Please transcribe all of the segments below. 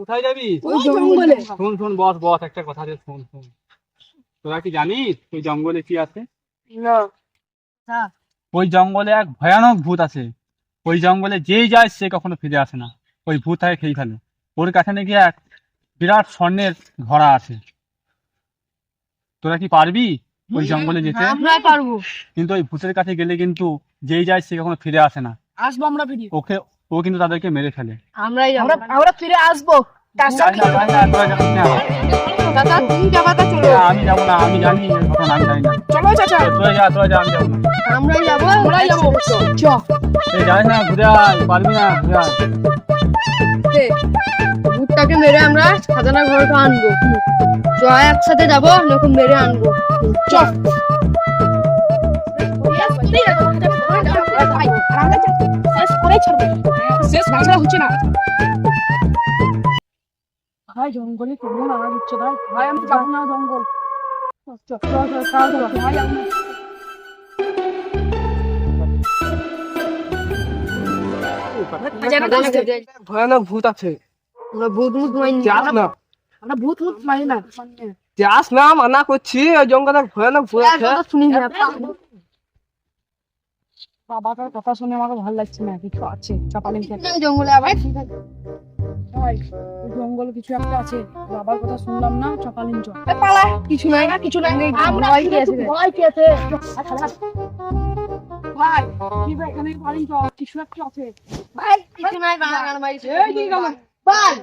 কোথায় যাবি? শোন শোন, বস বস, একটা কথা আছে, শোন শোন। তোরা কি জানিস ওই জঙ্গলে কি আছে? ওই জঙ্গলে এক ভয়ানক ভূত আছে। ওই জঙ্গলে যেই যায় সে কখনো ফিরে আসে না। ওই ভূত তাকে খেয়ে ফেলে। ওর কাছে নাকি এক বিরাট স্বর্ণের ঘোড়া আছে। তোরা কি পারবি ওই জঙ্গলে যেতে? আমরা পারবো। কিন্তু ওই ভূতের কাছে গেলে কিন্তু যেই যায় সে কখনো ফিরে আসে না। আসবো আমরা ফিরে। ও কিন্তু তাদেরকে মেরে ফেলে। আমরা ফিরে আসবো। দাদা তুমি যাবা তা চলো। আমি যাবো না, আমি জানি এই ঘটনা, আমি জানি না। চলো চাচা। তোরা যা, আমি যাবো না। আমরাই যাবো। চ। এই যাস না, ঘুরে আয়, পারবি না, ঘুরে আয়। ভূতটাকে মেরে আমরা খাজানা ঘরটা আনবো। চ একসাথে যাবো, নতুন মেরে আনবো। চ। ভাই জঙ্গলে কেমন আওয়াজ হচ্ছে ভাই? ভাই আমি যাবো না জঙ্গল। ভাই আমি ভয়ানক ভূত আছে। আমরা ভূত মাইনি। যাস না, আমরা ভূত মারি না। যাস না, মানা করছি। ওই জঙ্গলে ভয়ানক ভূত আছে। শুনি না। বাবার কথা শুনে আমার ভালো লাগছে না। কিছু আছে চাপালিং জঙ্গলে আবার জঙ্গলে কিছু একটা আছে। বাবার কথা শুনলাম না, চাপালিং পালা। কিছু নাই না, কিছু নাই। ভয় কি আছে? ভয় কি আছে? ভাই কি ভাই, এখানে পালিং কিছু একটা আছে। ভাই কিছু নাই, বাগান ভাই। এই কি গেল ভাই?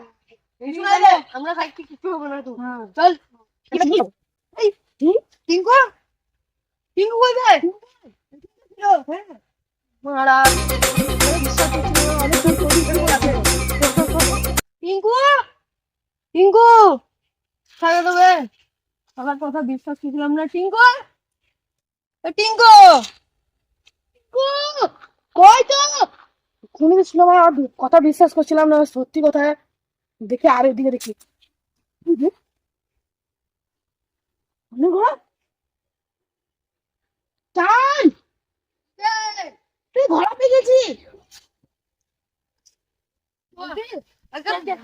কিছু নাই রে, আমরা ভাই কিছু হবে না। তুই চল। এই টিঙ্কু টিঙ্কু কই ভাই? মারা টিঙ্কু টিঙ্কু ছাড়া দেবে। আমার কথা বিশ্বাস করছিলাম না। টিঙ্কু টিঙ্কু কই তো শুনে ছিলাম, আর কথা বিশ্বাস করছিলাম না, সত্যি কথা দেখে আর এদিকে দেখি চান তুই ঘোড়া পেয়ে গেছিস।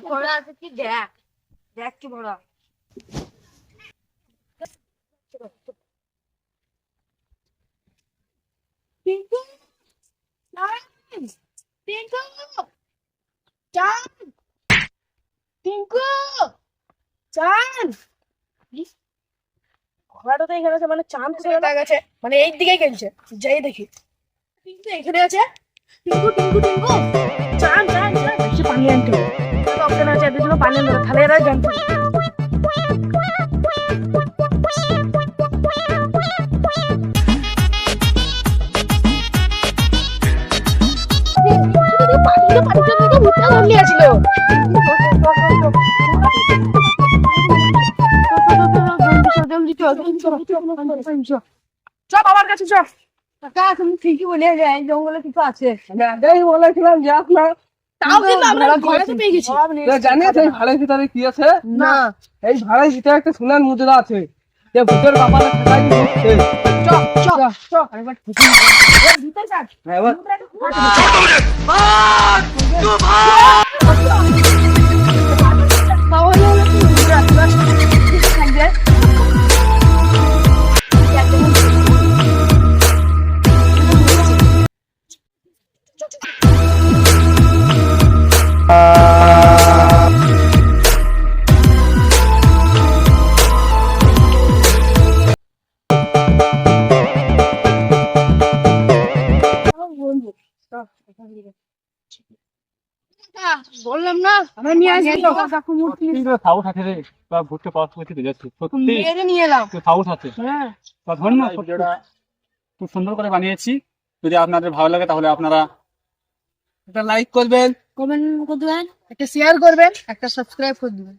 ঘোড়া আছে কি? দেখ দেখ কি ঘোড়া। টিঙ্কু টিঙ্কু চান টিঙ্কু চান। ঘোড়াটা তো এখানে আছে, মানে চাঁদ কোথায় গেছে? মানে এই দিকেই গেছে। যাই দেখি। টিঙ্কু এখানে আছে। টিঙ্কু টিঙ্কু টিঙ্কু চান চান চান। সে পানি আনতে হবে। অপশন আছে, এদের জন্য পানি আনতে হবে। তাহলে এরা জানতে হবে। বাবার কাছে চ। কাকা তুমি ঠিকই বলে জঙ্গলে কিছু আছে। বলেছিলাম যাস না। তাও কিন্তু আমরা ঘোড়াতে পেয়ে গেছি। জানিস এই ভাড়ের ভিতরে কি আছে? না এই ভাড়ের ভিতরে একটা সোনার মুদ্রা আছে। যে ভূতের বাবারে ঠেকাই দিচ্ছে। চ চ চ একবার ভিতরে যাক। এবার বললাম না আমরা নিয়ে আসি। সাহস আছে রে, বা ভূতকে পাওয়া করতে যাচ্ছে সত্যি। মেরে নিয়ে এলাম। সাহস আছে। হ্যাঁ ধন্যবাদ। ভিডিওটা খুব সুন্দর করে বানিয়েছি। যদি আপনাদের ভালো লাগে তাহলে আপনারা একটা লাইক করবেন, কমেন্ট করে দেবেন, একটা শেয়ার করবেন, একটা সাবস্ক্রাইব করে দেবেন।